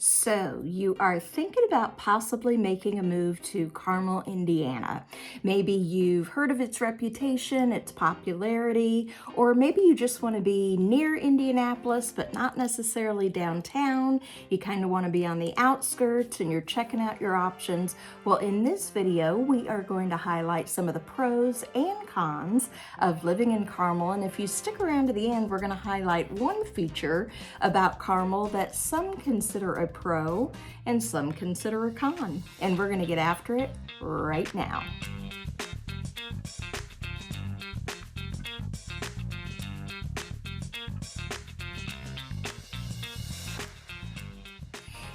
So you are thinking about possibly making a move to Carmel, Indiana. Maybe you've heard of its reputation, its popularity, or maybe you just want to be near Indianapolis, but not necessarily downtown. You kind of want to be on the outskirts and you're checking out your options. Well, in this video, we are going to highlight some of the pros and cons of living in Carmel. And if you stick around to the end, we're going to highlight one feature about Carmel that some consider a pro and some consider a con, and we're going to get after it right now.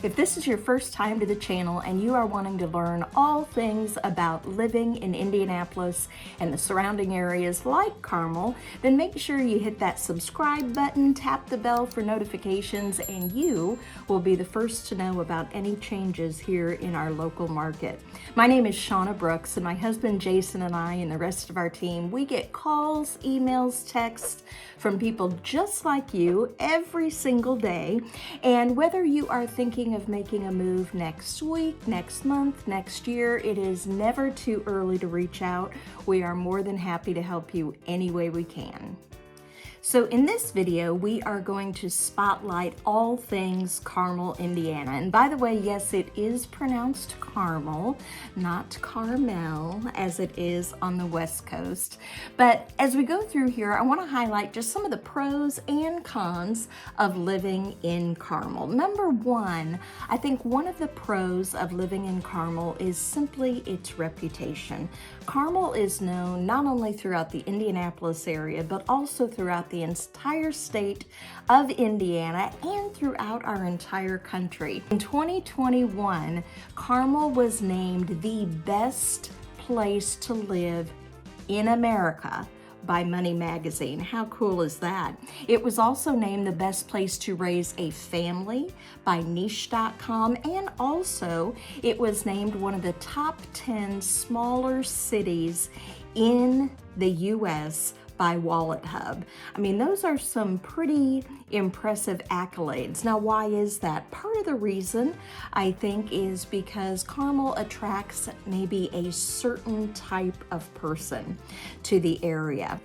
If this is your first time to the channel and you are wanting to learn all things about living in Indianapolis and the surrounding areas like Carmel, then make sure you hit that subscribe button, tap the bell for notifications, and you will be the first to know about any changes here in our local market. My name is Shauna Brooks, and my husband Jason and I and the rest of our team, we get calls, emails, texts from people just like you every single day. And whether you are thinking of making a move next week, next month, next year, it is never too early to reach out. We are more than happy to help you any way we can. So in this video, we are going to spotlight all things Carmel, Indiana. And by the way, yes, it is pronounced Carmel, not Carmel, as it is on the West Coast. But as we go through here, I want to highlight just some of the pros and cons of living in Carmel. Number one, I think one of the pros of living in Carmel is simply its reputation. Carmel is known not only throughout the Indianapolis area, but also throughout the entire state of Indiana and throughout our entire country. In 2021, Carmel was named the best place to live in America by Money Magazine. How cool is that? It was also named the best place to raise a family by niche.com, and also it was named one of the top 10 smaller cities in the US by Wallet Hub. I mean, those are some pretty impressive accolades. Now, why is that? Part of the reason, I think, is because Carmel attracts maybe a certain type of person to the area.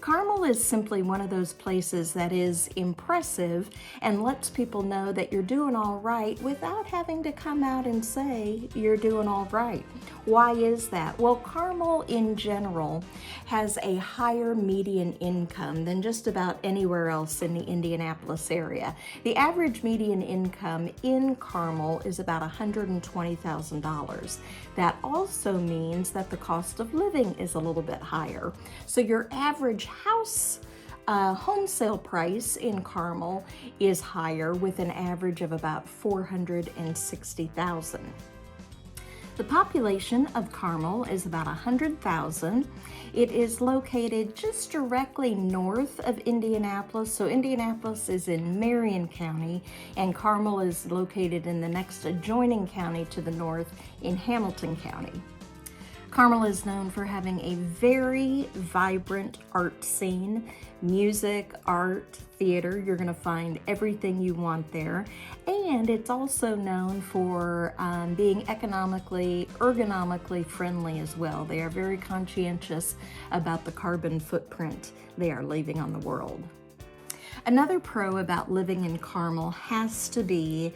Carmel is simply one of those places that is impressive and lets people know that you're doing all right without having to come out and say you're doing all right. Why is that? Well, Carmel in general has a higher median income than just about anywhere else in the Indianapolis area. The average median income in Carmel is about $120,000. That also means that the cost of living is a little bit higher. So your average house home sale price in Carmel is higher, with an average of about $460,000. The population of Carmel is about 100,000. It is located just directly north of Indianapolis. So Indianapolis is in Marion County, and Carmel is located in the next adjoining county to the north in Hamilton County. Carmel is known for having a very vibrant art scene, music, art, theater. You're going to find everything you want there. And it's also known for being ergonomically friendly as well. They are very conscientious about the carbon footprint they are leaving on the world. Another pro about living in Carmel has to be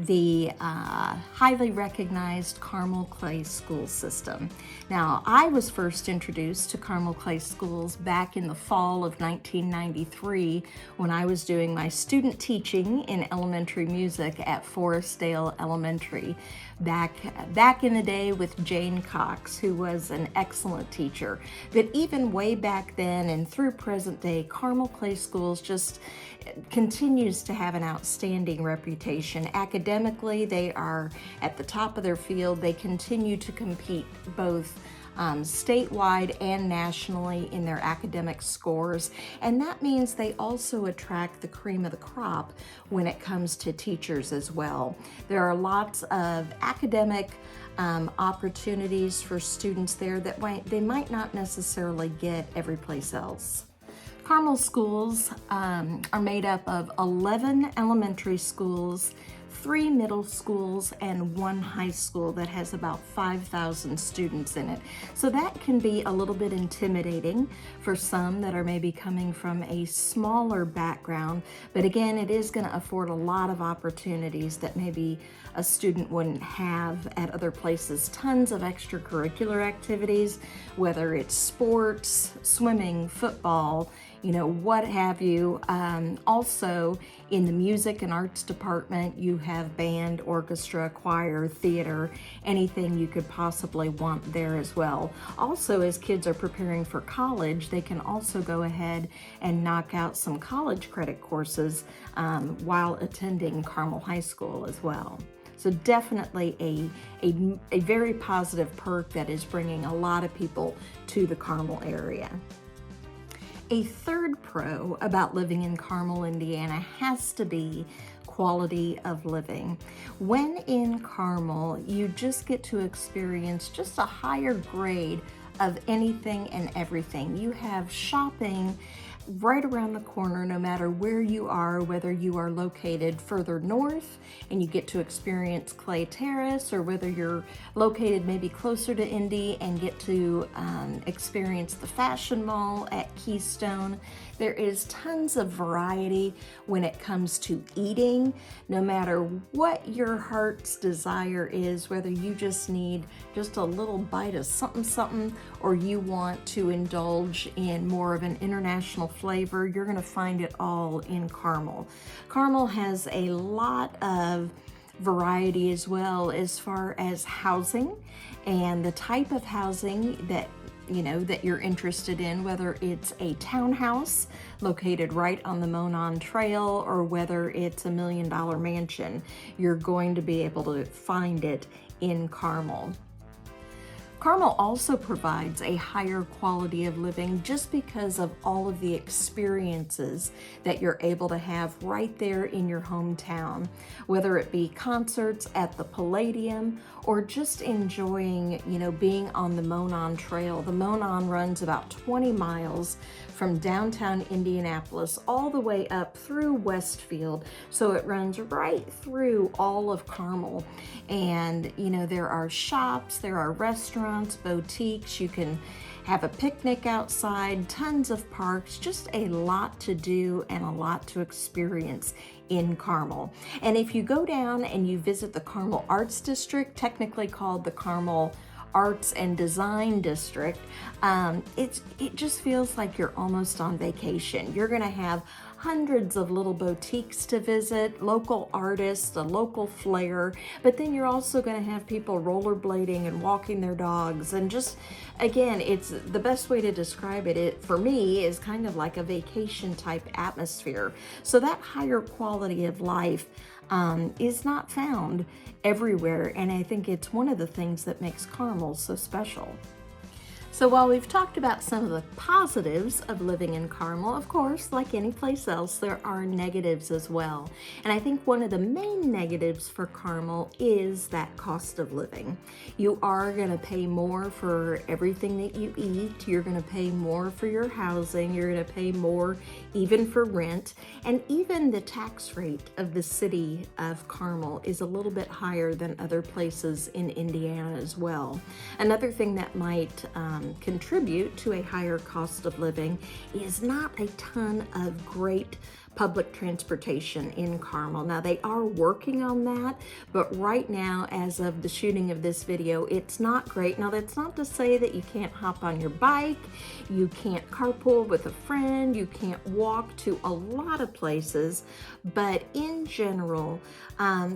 the highly recognized Carmel Clay School system. Now, I was first introduced to Carmel Clay Schools back in the fall of 1993 when I was doing my student teaching in elementary music at Forestdale Elementary. Back in the day with Jane Cox, who was an excellent teacher. But even way back then and through present day, Carmel Clay Schools just continues to have an outstanding reputation. Academically, they are at the top of their field. They continue to compete both statewide and nationally in their academic scores, and that means they also attract the cream of the crop when it comes to teachers as well. There are lots of academic opportunities for students there that they might not necessarily get every place else. Carmel schools are made up of 11 elementary schools, 3 middle schools and 1 high school that has about 5,000 students in it. So that can be a little bit intimidating for some that are maybe coming from a smaller background, but again, it is going to afford a lot of opportunities that maybe a student wouldn't have at other places. Tons of extracurricular activities, whether it's sports, swimming, football, what have you. Also, in the music and arts department, you have band, orchestra, choir, theater, anything you could possibly want there as well. Also, as kids are preparing for college, they can also go ahead and knock out some college credit courses while attending Carmel High School as well. So definitely a very positive perk that is bringing a lot of people to the Carmel area. A third pro about living in Carmel, Indiana has to be quality of living. When in Carmel, you just get to experience just a higher grade of anything and everything. You have shopping right around the corner, no matter where you are, whether you are located further north and you get to experience Clay Terrace, or whether you're located maybe closer to Indy and get to experience the Fashion Mall at Keystone. There is tons of variety when it comes to eating, no matter what your heart's desire is, whether you just need just a little bite of something, or you want to indulge in more of an international flavor, you're going to find it all in Carmel. Carmel has a lot of variety as well as far as housing and the type of housing that you're interested in, whether it's a townhouse located right on the Monon Trail or whether it's a $1 million mansion. You're going to be able to find it in Carmel. Carmel also provides a higher quality of living just because of all of the experiences that you're able to have right there in your hometown, whether it be concerts at the Palladium or just enjoying, being on the Monon Trail. The Monon runs about 20 miles from downtown Indianapolis all the way up through Westfield. So it runs right through all of Carmel. And, there are shops, there are restaurants, boutiques, you can have a picnic outside, tons of parks, just a lot to do and a lot to experience in Carmel. And if you go down and you visit the Carmel Arts District, technically called the Carmel Arts and Design District, it just feels like you're almost on vacation. You're gonna have hundreds of little boutiques to visit, local artists, a local flair, but then you're also going to have people rollerblading and walking their dogs, and just, again, it's the best way to describe it for me is kind of like a vacation type atmosphere. So that higher quality of life is not found everywhere, and I think it's one of the things that makes Carmel so special. So while we've talked about some of the positives of living in Carmel, of course, like any place else, there are negatives as well. And I think one of the main negatives for Carmel is that cost of living. You are going to pay more for everything that you eat. You're going to pay more for your housing. You're going to pay more even for rent. And even the tax rate of the city of Carmel is a little bit higher than other places in Indiana as well. Another thing that might contribute to a higher cost of living is not a ton of great public transportation in Carmel. Now, they are working on that, but right now, as of the shooting of this video, it's not great. Now, that's not to say that you can't hop on your bike, you can't carpool with a friend, you can't walk to a lot of places, but in general,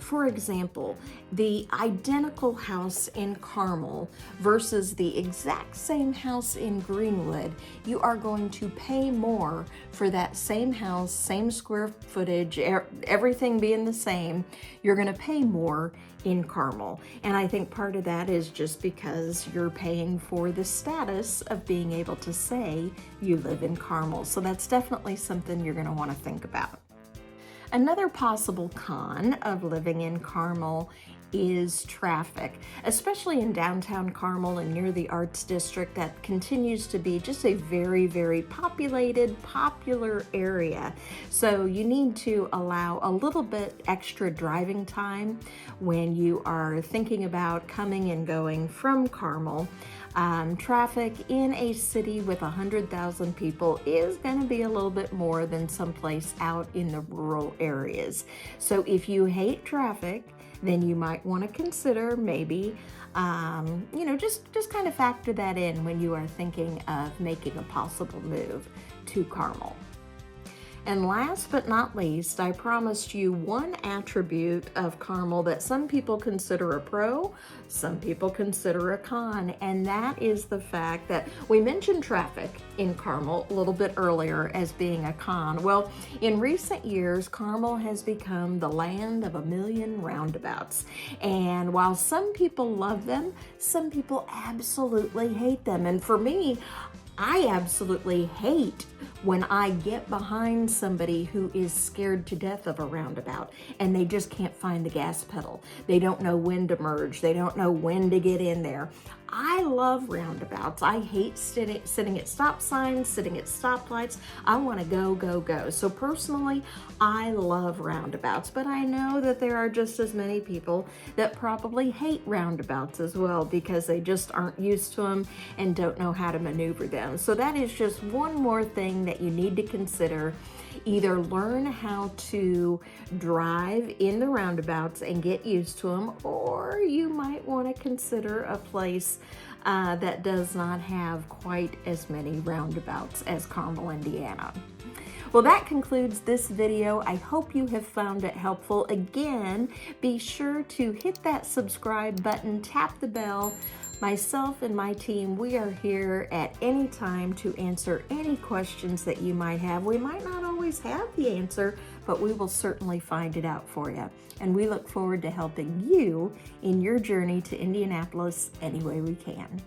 for example, the identical house in Carmel versus the exact same house in Greenwood, you are going to pay more for that same house, same square footage, everything being the same. You're going to pay more in Carmel. And I think part of that is just because you're paying for the status of being able to say you live in Carmel. So that's definitely something you're going to want to think about. Another possible con of living in Carmel is traffic, especially in downtown Carmel and near the Arts District. That continues to be just a very, very populated, popular area. So you need to allow a little bit extra driving time when you are thinking about coming and going from Carmel. Traffic in a city with 100,000 people is going to be a little bit more than someplace out in the rural areas. So if you hate traffic, then you might want to consider maybe, just kind of factor that in when you are thinking of making a possible move to Carmel. And last but not least, I promised you one attribute of Carmel that some people consider a pro, some people consider a con, and that is the fact that we mentioned traffic in Carmel a little bit earlier as being a con. Well, in recent years, Carmel has become the land of a million roundabouts. And while some people love them, some people absolutely hate them. And for me, I absolutely hate when I get behind somebody who is scared to death of a roundabout and they just can't find the gas pedal. They don't know when to merge. They don't know when to get in there. I love roundabouts. I hate sitting at stop signs, sitting at stoplights. I want to go, go, go. So personally, I love roundabouts, but I know that there are just as many people that probably hate roundabouts as well because they just aren't used to them and don't know how to maneuver them. So that is just one more thing that you need to consider. Either learn how to drive in the roundabouts and get used to them, or you might want to consider a place that does not have quite as many roundabouts as Carmel, Indiana. Well, that concludes this video. I hope you have found it helpful. Again, be sure to hit that subscribe button, tap the bell. Myself and my team, we are here at any time to answer any questions that you might have. We might not always have the answer, but we will certainly find it out for you. And we look forward to helping you in your journey to Indianapolis any way we can.